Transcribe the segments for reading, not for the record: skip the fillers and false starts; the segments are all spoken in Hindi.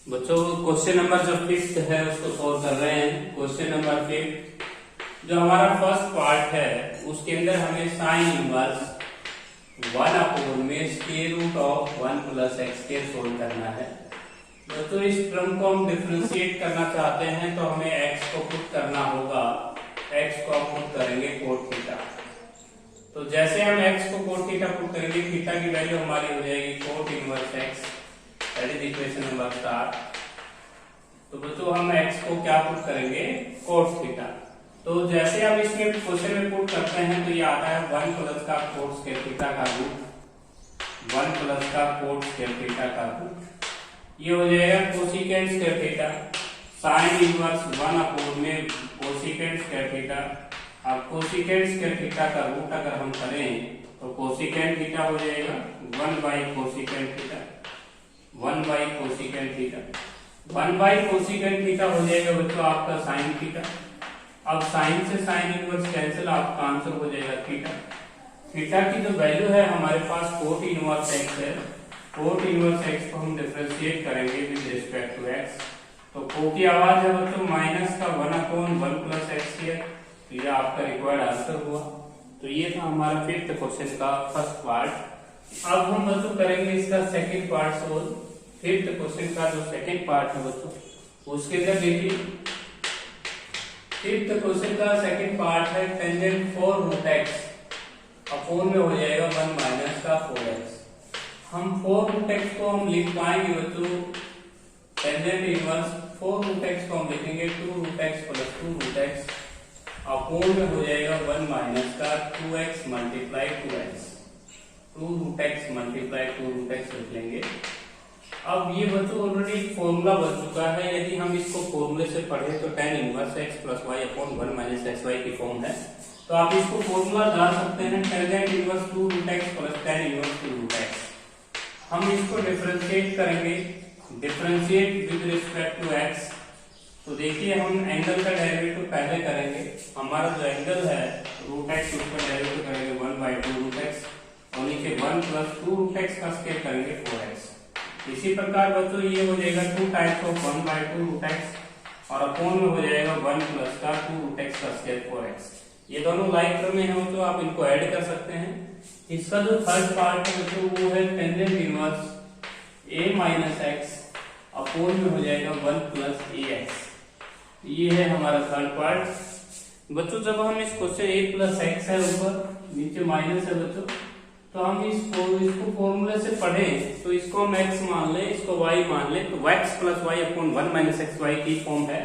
बच्चों क्वेश्चन नंबर जो फिफ्थ है उसको सोल्व कर रहे हैं। क्वेश्चन नंबर फिफ्थ जो हमारा फर्स्ट पार्ट है उसके अंदर हमें साइन इनवर्स 1 में square root of 1 plus x square solve करना है। बच्चों इस टर्म को हम डिफरेंशिएट करना चाहते हैं तो हमें एक्स को पुट करना होगा। एक्स को हम पुट करेंगे कोट थीटा। तो जैसे हम एक्स को कोट थीटा पुट करेंगे, थीटा की वैल्यू हमारी हो जाएगी cot inverse x, that is equation number 4। तो बच्चों हम x को क्या पुट करेंगे, कोट थीटा। तो जैसे हम इसमें क्वेश्चन में पुट करते हैं तो ये आता है 1 प्लस का कोट स्क्वायर थीटा का रूट, 1 प्लस का कोट स्क्वायर थीटा का रूट, ये हो जाएगा cosecant square theta sine inverse 1 में कोसिकेंट स्क्वायर थीटा। अब कोसिकेंट स्क्वायर थीटा का रूट अगर हम करें तो कोसिकेंट थीटा हो जाएगा 1 by cosecant theta, 1 by cosecant theta, 1 by cosecant theta हो जाएगा बच्चों आपका साइन थीटा। अब साइन से साइन इनवर्स कैंसिल, आपका आंसर हो जाएगा थीटा। थीटा की जो वैल्यू है हमारे पास कोट इनवर्स एक्स है, कोट इनवर्स एक्स को हम डिफरेंशिएट करेंगे विद रिस्पेक्ट टू एक्स। तो को की आवाज है बच्चों माइनस का 1/1 प्लस एक्स स्क्वायर। तो ये आपका रिक्वायर्ड आंसर हुआ। तो ये था हमारा फिफ्थ क्वेश्चन का फर्स्ट पार्ट। अब हम बच्चों करेंगे इसका second part solve. Fifth question का जो सेकंड पार्ट है बच्चों उसके अंदर देखिए, फिफ्थ क्वेश्चन का सेकंड पार्ट है टेंजेंट 4 रूट एक्स अपॉन में हो जाएगा 1 माइनस का 4x। हम 4 रूट एक्स को हम लिख पाएंगे बच्चों, टेंजेंट इनवर्स 4 रूट एक्स को हम लिखेंगे 2 root x plus 2 root x upon में हो जाएगा 1 माइनस का 2x multiply 2x, 2 root x multiply 2 root x लिख लेंगे। अब ये बच्चों ऑलरेडी फॉर्मूला बन चुका है। यदि हम इसको फॉर्मूले से पढ़े तो tan inverse x plus y upon 1 minus x y की फॉर्म है। तो आप इसको फॉर्मूला डाल सकते हैं, tangent inverse 2 root x plus tan inverse 2 root x. हम इसको डिफरेंशिएट करेंगे, differentiate with respect to x। तो देखिए हम एंगल का डेरिवेटिव पहले करेंगे। हमारा जो एंगल है रूट एक्स उसका डेरिवेटिव करेंगे 1/2 रूट एक्स और नीचे 1 प्लस 2 रूट एक्स का स्क्वायर करेंगे 4x। इसी प्रकार बच्चों ये हो जाएगा 2 टाइम्स ऑफ 1/2 रूट एक्स और अपॉन में हो जाएगा 1 प्लस का 2 रूट एक्स का स्क्वायर 4x। ये दोनों लाइक टर्म में है तो आप इनको ऐड कर सकते हैं। इसका जो थर्ड पार्ट है बच्चों वो है tangent inverse a minus x upon में हो जाएगा 1 प्लस ax। ये है हमारा थर्ड पार्ट। बच्चों जब हम इस क्वेश्चन a प्लस एक्स है ऊपर, नीचे माइनस है बच्चों, तो हम इसको फॉर्मूले से पढ़ें तो इसको हम x मान ले, इसको y मान ले, तो x plus y upon 1 minus x y की फॉर्म है।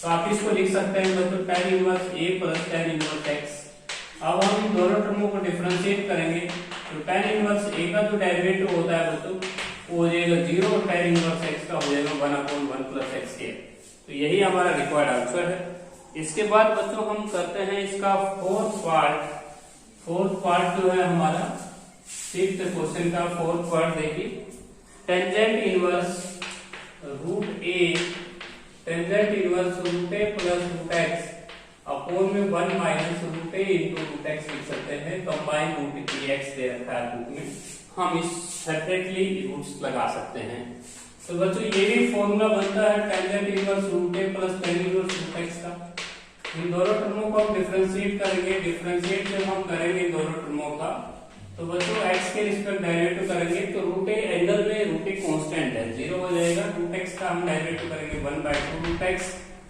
तो आप इसको लिख सकते हैं बच्चों tan inverse a plus tan inverse x। अब हम इन दोनों टर्मों को डिफरेंशिएट करेंगे तो tan इनवर्स a का जो डेरिवेटिव होता है बच्चों वो हो जाएगा 0 और tan इनवर्स x का हो जाएगा 1/1 प्लस एक्स स्क्वायर। तो यही हमारा रिक्वायर्ड आंसर है। इसके बाद बच्चों हम करते हैं इसका फोर्थ पार्ट जो है हमारा फिफ्थ क्वेश्चन का फोर्थ पार्ट देखिए, tangent inverse root a, tangent inverse root a plus root x upon में 1 minus root a into root x लिख सकते हैं। कंबाइन रूट x दे रखा है रूट में, हम इस सेपरेटली रूट्स लगा सकते हैं। तो बच्चों ये भी फॉर्मूला बनता है tangent inverse root a plus tan inverse root x का। इन दोनों टर्मों को हम डिफरेंशिएट करेंगे। डिफरेंशिएट जब हम करेंगे इन दोनों टर्मों का तो बच्चों x के रिस्पेक्ट डेरिवेटिव करेंगे तो रूट a एंगल में रूट a कांस्टेंट है 0 हो जाएगा। रूट x का हम डेरिवेटिव करेंगे 1/2 रूट x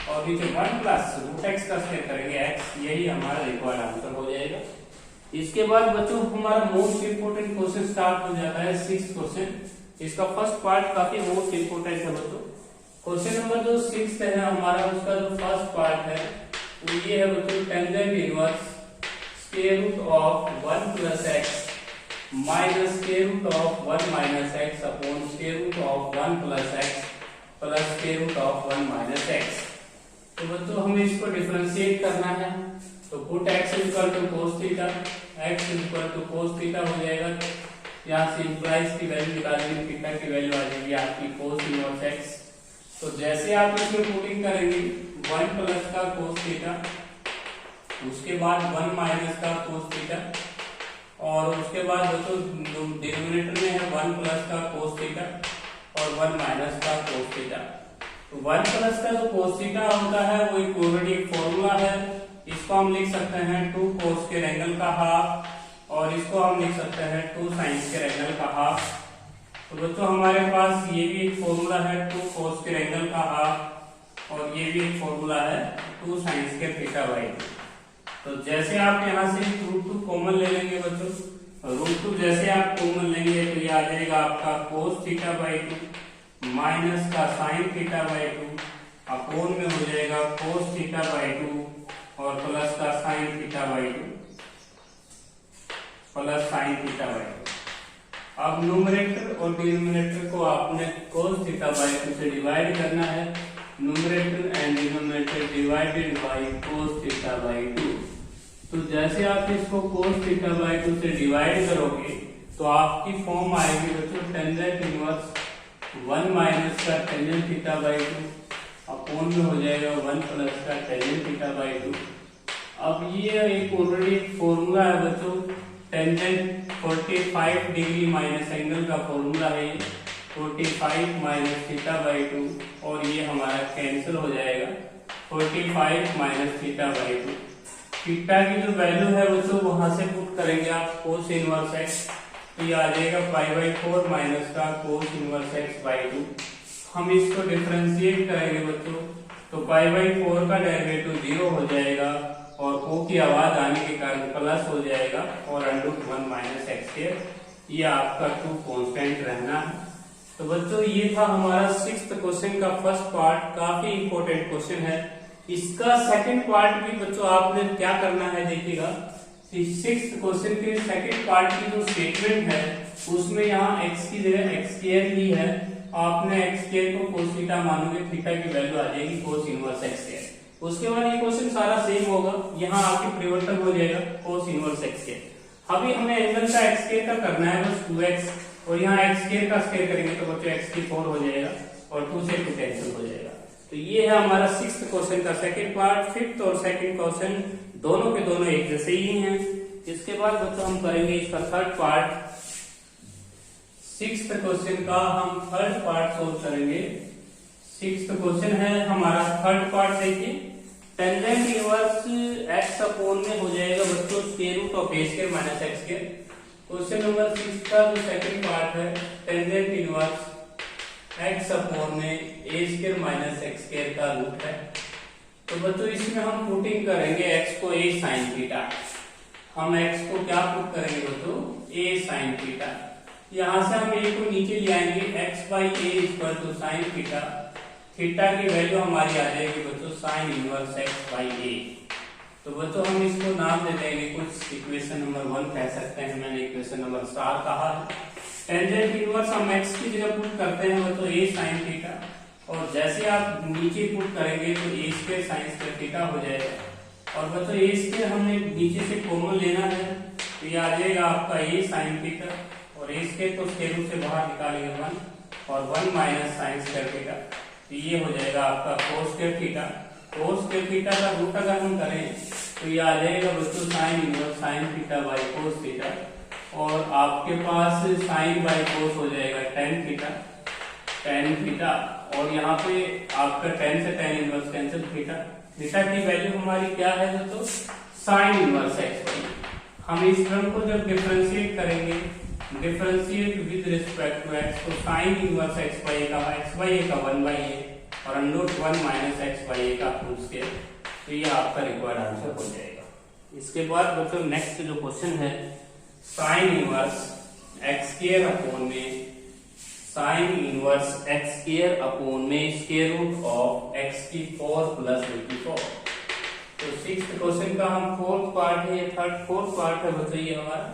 और नीचे 1 प्लस रूट x का स्क्वायर करेंगे x। यही हमारा रिक्वायर्ड आंसर हो जाएगा। इसके बाद बच्चों हमारा मोस्ट इंपोर्टेंट क्वेश्चन स्टार्ट हो जाता है सिक्स्थ क्वेश्चन। इसका फर्स्ट पार्ट काफी मोस्ट इंपोर्टेंट है बच्चों। क्वेश्चन नंबर जो सिक्स्थ है हमारा, उसका जो फर्स्ट पार्ट है वो ये है बच्चों, tangent inverse square root of 1 plus x minus square root of 1 minus x upon square root of 1 plus x plus square root of 1 minus x. तो बच्चों हमें इसको डिफरेंशिएट करना है तो put x equal to cos theta, x equal to cos theta हो जाएगा। यहाँ से इंप्लाइज की वैल्यू निकालेंगे, थीटा की वैल्यू आ जाएगी आपकी cos इनवर्स x। तो जैसे आप इसमें पुटिंग करेंगे 1 प्लस का cos थीटा, उसके बाद 1 माइनस का cos थीटा और उसके बाद बच्चों डिनोमिनेटर में है 1 प्लस का cos थीटा और और 1 माइनस का cos थीटा। तो 1 प्लस का जो cos थीटा होता है वो एक ऑलरेडी फॉर्मूला है, इसको हम लिख सकते हैं 2 cos स्क्वायर एंगल का हाफ और इसको हम लिख सकते हैं 2 sin स्क्वायर एंगल का हाफ। तो बच्चों हमारे पास ये भी एक फॉर्मूला है 2 cos स्क्वायर एंगल का हाफ और ये भी एक फॉर्मूला है 2 sin स्क्वायर थीटा बाई 2। तो जैसे आप यहाँ से √2 कॉमन ले लेंगे बच्चों, √2 जैसे आप कॉमन लेंगे तो ये आ जाएगा आपका cos थीटा बाई 2 माइनस का sin थीटा बाई 2 अपोन में हो जाएगा cos थीटा बाई 2 और प्लस का sin theta by 2 plus sin theta by 2। अब न्यूमरेटर और डिनोमिनेटर को आपने cos थीटा बाई 2 से डिवाइड करना है। Numerator and denominator divided by cos theta by 2। तो जैसे आप इसको cos थीटा बाई 2 से डिवाइड करोगे तो आपकी फॉर्म आएगी बच्चों टेंजेंट इनवर्स 1 माइनस का टेंजेंट थीटा बाई 2 अपोन में हो जाएगा 1 प्लस का टेंजेंट थीटा बाई 2। अब ये एक ऑलरेडी फॉर्मूला है बच्चों, टेंजेंट 45 डिग्री माइनस एंगल का फॉर्मूला है 45 माइनस थीटा बाई 2 और ये हमारा कैंसिल हो जाएगा 45 माइनस थीटा बाई 2। थीटा की जो वैल्यू है बच्चों वहां से पुट करेंगे आप cos इनवर्स x, तो ये आ जाएगा π/4 माइनस का cos इनवर्स x बाई 2। हम इसको डिफरेंशिएट करेंगे बच्चों तो π/4 का डेरिवेटिव 0 हो जाएगा और o की आवाज आने के कारण प्लस हो जाएगा और √1 माइनस x², ये आपका 2 कांस्टेंट रहना है। तो बच्चों ये था हमारा 6th क्वेश्चन का फर्स्ट पार्ट, काफी इंपॉर्टेंट क्वेश्चन है। इसका सेकंड पार्ट भी बच्चों आपने क्या करना है देखिएगा, 6th क्वेश्चन के सेकंड पार्ट की जो स्टेटमेंट है उसमें यहाँ x की जगह x² ही है, आपने x² को cos थीटा मानोगे, थीटा की वैल्यू आ जाएगी cos इनवर्स x²। उसके बाद ये क्वेश्चन सारा सेम होगा, यहाँ आके परिवर्तन हो जाएगा cos इनवर्स x²। अभी हमें एंगल का x² का करना है बस 2x और यहाँ x² का स्क्वायर करेंगे तो बच्चों x³ हो जाएगा और 2 से 2 कैंसिल हो जाएगा। तो ये है हमारा 6th क्वेश्चन का सेकंड पार्ट। 5th और सेकंड क्वेश्चन दोनों के दोनों एक जैसे ही हैं। इसके बाद बच्चों हम करेंगे इसका थर्ड पार्ट। 6th क्वेश्चन का हम थर्ड पार्ट सोल्व करेंगे। 6th क्वेश्चन है हमारा थर्ड पार्ट, देखिए टेंजेंट इनवर्स x अपोन में हो जाएगा बच्चों square root of a² minus x²। Question number 6 का जो सेकंड पार्ट है टेंजेंट इनवर्स x अपोन में a² माइनस x² का रूट है। तो बच्चों इसमें हम पुटिंग करेंगे x को a sin थीटा, हम x को क्या पुट करेंगे बच्चों a sin थीटा। यहाँ से हम a को नीचे ले आएंगे, x/a equal to sin theta, theta की वैल्यू हमारी आ जाएगी बच्चों sin इनवर्स x/a। तो बच्चों हम इसको नाम दे देंगे कुछ, इक्वेशन नंबर 1 कह सकते हैं, मैंने इक्वेशन नंबर स्टार कहा है। टेंजेंट इनवर्स हम x की जगह पुट करते हैं बच्चों a sin थीटा और जैसे आप नीचे पुट करेंगे तो a² sin² थीटा हो जाएगा और बच्चों a² हमने नीचे से कॉमन लेना है तो ये आ जाएगा आपका a sin थीटा और a² को स्क्वायर रूट से बाहर निकालेंगे 1 और 1 माइनस sin² थीटा, तो ये हो जाएगा आपका cos² थीटा। cos² थीटा का रूट अगर हम करें तो ये आ जाएगा बच्चों sin inverse sin theta by cos theta और आपके पास sin बाई cos हो जाएगा tan थीटा और यहाँ पे आपका tan से tan इनवर्स कैंसिल, थीटा की वैल्यू हमारी क्या है दोस्तों sin इनवर्स x। हम इस टर्म को जब डिफरेंशिएट करेंगे, differentiate with respect to x, तो sin इनवर्स x/a का 1/a और √1 माइनस x/a का होल स्क्वायर, तो ये आपका रिक्वायर्ड आंसर हो जाएगा। इसके बाद बच्चों नेक्स्ट जो क्वेश्चन है sin इनवर्स x² अपोन में sin इनवर्स x² अपोन में square root of x⁴ plus 84। तो 6th क्वेश्चन का हम फोर्थ पार्ट है, फोर्थ पार्ट है बच्चों ये हमारा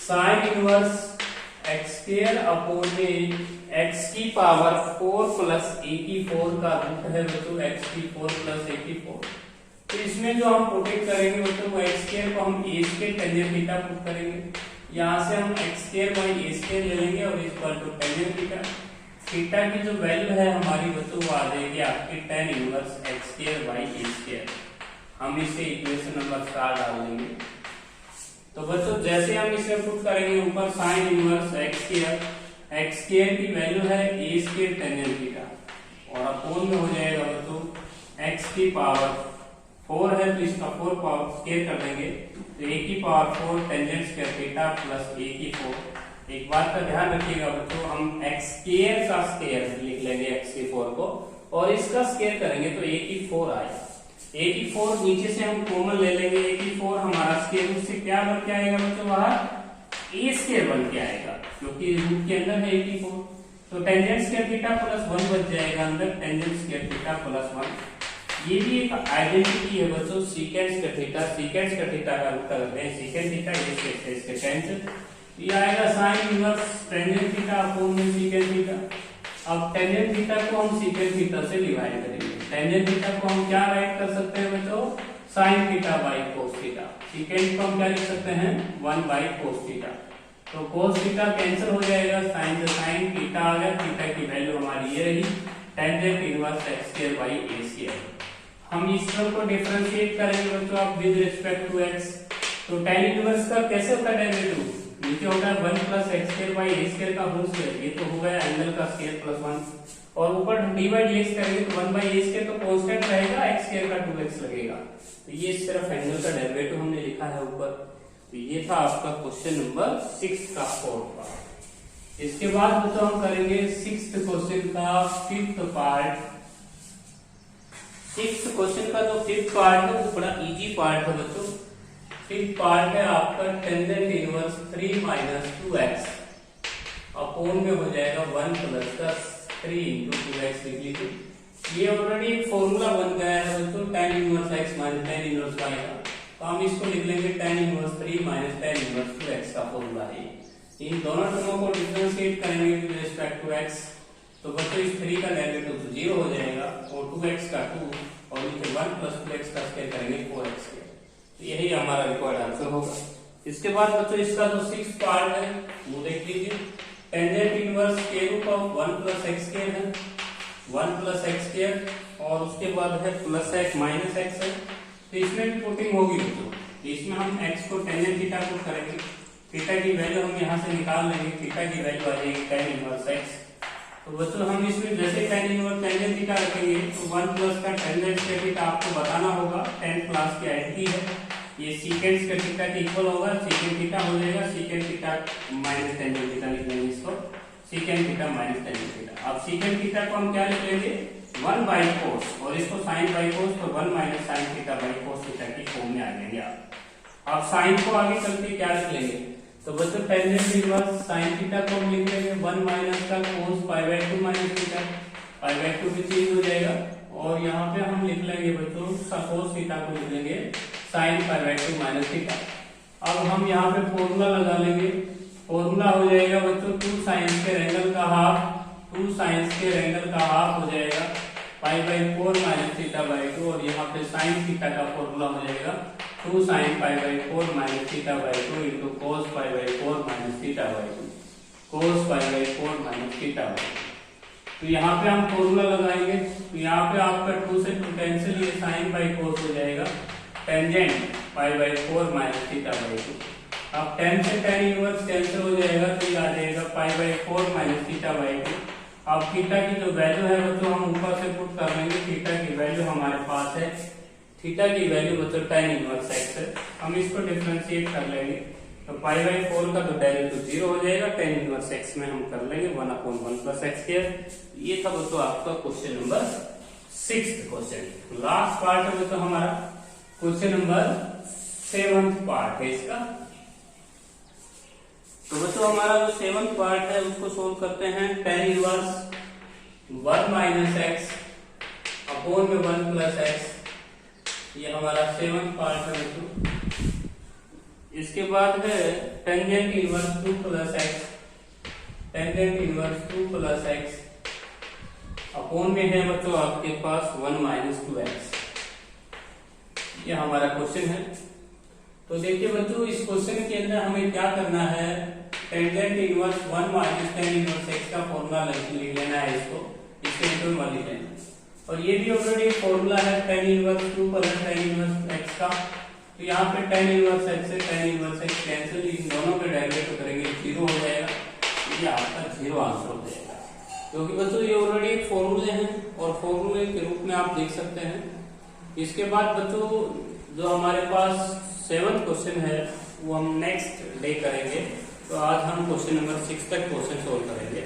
sin इनवर्स x² अपोन में x⁴ प्लस 84 का रूट है बच्चों x⁴ प्लस 84। तो इसमें जो हम पुटिंग करेंगे बच्चों वो x² को हम a² टेंजेंट थीटा पुट करेंगे, यहाँ से हम x² बाई a² ले लेंगे और equal to tangent theta. Theta की जो वैल्यू है हमारी बच्चों वो आ जाएगी आपकी tan inverse x² by a²। हम इसे इक्वेशन नंबर 4 डाल देंगे। तो बच्चों जैसे हम इसे पुट करेंगे ऊपर sin inverse x² x square की वैल्यू है ए स्क्वायर टेंजेंट थीटा और अपोन में हो जाएगा बच्चों एक्स की पावर 4 है तो इसका 4 पावर स्क्वायर कर देंगे तो ए की power 4 tangent square theta plus A की 4। एक बात का ध्यान रखिएगा बच्चों, हम एक्स स्क्वायर का स्क्वायर लिख लेंगे एक्स की 4 को और इसका स्क्वायर करेंगे तो ए की 4 आएगा। ए की 4 नीचे से हम कॉमन ले लेंगे, ए की 4 हमारा स्क्वायर रूट से क्या बन के आएगा बच्चों बाहर ए स्क्वायर बन के आएगा क्योंकि रूट के अंदर है ए की 4। तो टेंजेंट स्क्वायर थीटा प्लस 1 बच जाएगा अंदर टेंजेंट स्क्वायर थीटा प्लस 1। ये भी एक आइडेंटिटी है बच्चों secant square theta, secant square theta का रूट करते हैं सीकेंट थीटा ये इसके टेंजेंट ये आएगा sine inverse tangent theta upon में सीकेंट थीटा। अब टेंजेंट थीटा को हम सीकेंट थीटा से डिवाइड करेंगे, टेंजेंट थीटा को हम क्या राइट कर सकते हैं बच्चों sine theta by cos theta, secant को हम क्या लिख सकते हैं 1 बाई कोस थीटा। तो कोस थीटा कैंसिल हो जाएगा, साइन से साइन थीटा आ गया, थीटा की वैल्यू हमारी ये रही tangent inverse x square by A square. हम इस टर्म को डिफरेंशिएट करेंगे बच्चों आप विद रिस्पेक्ट टू एक्स। तो tan इनवर्स का कैसे होता है डेरिवेटिव, नीचे होता है 1 plus x square by A square का होल स्क्वायर, ये तो हो गया एंगल का स्क्वायर प्लस 1 और ऊपर डी बाई डी एक्स करेंगे तो 1 बाई ए स्क्वायर तो कांस्टेंट रहेगा, एक्स स्क्वायर का 2x लगेगा। तो ये सिर्फ एंगल का डेरिवेटिव हमने लिखा है ऊपर। तो ये था आपका क्वेश्चन नंबर 6 का 4 पार्ट। इसके बाद बच्चों हम करेंगे 6th क्वेश्चन का 5th पार्ट। 6th क्वेश्चन का जो 5th पार्ट है वो बड़ा इजी पार्ट है बच्चों। 5th पार्ट है आपका tangent inverse 3 minus 2x upon में हो जाएगा 1 प्लस का 3 इंटू 2x लिख लीजिए। ये ऑलरेडी एक फॉर्मूला बन गया है बच्चों tan inverse x minus tan inverse y का, तो हम इसको लिख लेंगे tan inverse 3 minus tan inverse 2x का फॉर्मूला है। इन दोनों टर्मों को डिफरेंशिएट करेंगे विद रिस्पेक्ट टू x तो बच्चों इस 3 का डेरिवेटिव 0 हो जाएगा और 2x का 2 और इसे 1 प्लस 2x का स्क्वायर करेंगे 4x के। तो यही हमारा रिक्वायर्ड आंसर होगा। इसके बाद बच्चों इसका जो 6th पार्ट है वो देख लीजिए। टेंजेंट इनवर्स के root of 1 plus x square है 1 प्लस एक्स स्क्वायर और उसके बाद है प्लस x माइनस x है। तो इसमें भी पुटिंग होगी बच्चों, इसमें हम x को टेंजेंट थीटा पुट करेंगे, थीटा की वैल्यू हम यहाँ से निकाल लेंगे, थीटा की वैल्यू आ जाएगी tan इनवर्स x। तो बच्चों हम इसमें जैसे tan इनवर्स टेंजेंट थीटा रखेंगे तो 1 प्लस का टेंजेंट स्क्वायर थीटा आपको बताना होगा, 10th क्लास की आइडेंटिटी है। ये सीकेंट स्क्वायर थीटा के इक्वल होगा, सीकेंट थीटा हो जाएगा secant theta minus tangent theta लिख लेंगे इसको, secant theta minus tangent theta. अब सीकेंट थीटा को हम क्या लिख लेंगे 1 बाई कोस और इसको साइन बाई कोस तो 1 minus sine theta by cos theta की फॉर्म में आ जाएंगे आप। अब साइन को आगे चल के क्या लिख लेंगे तो बच्चों टेंजेंट इनवर्स साइन थीटा को हम लिख लेंगे 1 माइनस का cos pi by 2 minus theta, pi by 2 भी चेंज हो जाएगा और यहाँ पे हम लिख लेंगे बच्चों कोस थीटा को लिख लेंगे sine pi by 2 minus theta. अब हम यहाँ पे फॉर्मूला लगा लेंगे, फॉर्मूला हो जाएगा बच्चों 2 साइन स्क्वायर एंगल का हाफ, 2 साइन स्क्वायर एंगल का हाफ हो जाएगा pi by 4 minus theta by 2 और यहाँ पे साइन थीटा का फॉर्मूला हो जाएगा 2 sine pi by 4 minus theta by 2 into cos pi by 4 minus theta by 2, cos pi by 4 minus theta by 2। तो यहाँ पे हम फॉर्मूला लगाएंगे तो यहाँ पे आपका 2 से 2 कैंसिल, ये साइन बाई कोस हो जाएगा tangent pi by 4 minus theta by 2। अब 10 से tan इनवर्स कैंसिल हो जाएगा तो ये आ जाएगा pi by 4 minus theta by 2। अब थीटा की जो वैल्यू है बच्चों हम ऊपर से पुट कर लेंगे, थीटा की वैल्यू हमारे पास है, थीटा की वैल्यू बच्चों tan इनवर्स x है, हम इसको डिफरेंशिएट कर लेंगे तो पाई बाई 4 का तो डेरिवेटिव 0 हो जाएगा, tan इनवर्स x में हम कर लेंगे 1 अपॉन 1 प्लस एक्स स्क्वायर। ये था बच्चों आपका question number 6th question. Last part है बच्चों हमारा क्वेश्चन नंबर 7th पार्ट है इसका। तो बच्चों हमारा जो 7th पार्ट है उसको सोल्व करते हैं। tan inverse 1 minus x upon में 1 प्लस एक्स, ये हमारा 7th पार्ट है बच्चों। इसके बाद है tangent inverse 2 plus x, tangent inverse 2 plus x upon में है बच्चों आपके पास 1 माइनस 2x। ये हमारा क्वेश्चन है। तो देखिए बच्चों इस क्वेश्चन के अंदर हमें क्या करना है, tangent inverse 1 minus tan inverse x का फॉर्मूला लिख लेना है, इसको इंटू 1 लिख लेना और ये भी ऑलरेडी फॉर्मूला है tan inverse 2 plus tan inverse x का। तो यहाँ पे tan इनवर्स x से tan इनवर्स x कैंसिल, इन दोनों के डेरिवेटिव करेंगे 0 हो जाएगा, ये आपका 0 आंसर हो जाएगा, क्योंकि बच्चों ये ऑलरेडी एक फॉर्मूले हैं और फॉर्मूले के रूप में आप देख सकते हैं। इसके बाद बच्चों जो हमारे पास 7th क्वेश्चन है वो हम नेक्स्ट डे करेंगे। तो आज हम क्वेश्चन नंबर 6 तक क्वेश्चन सोल्व करेंगे।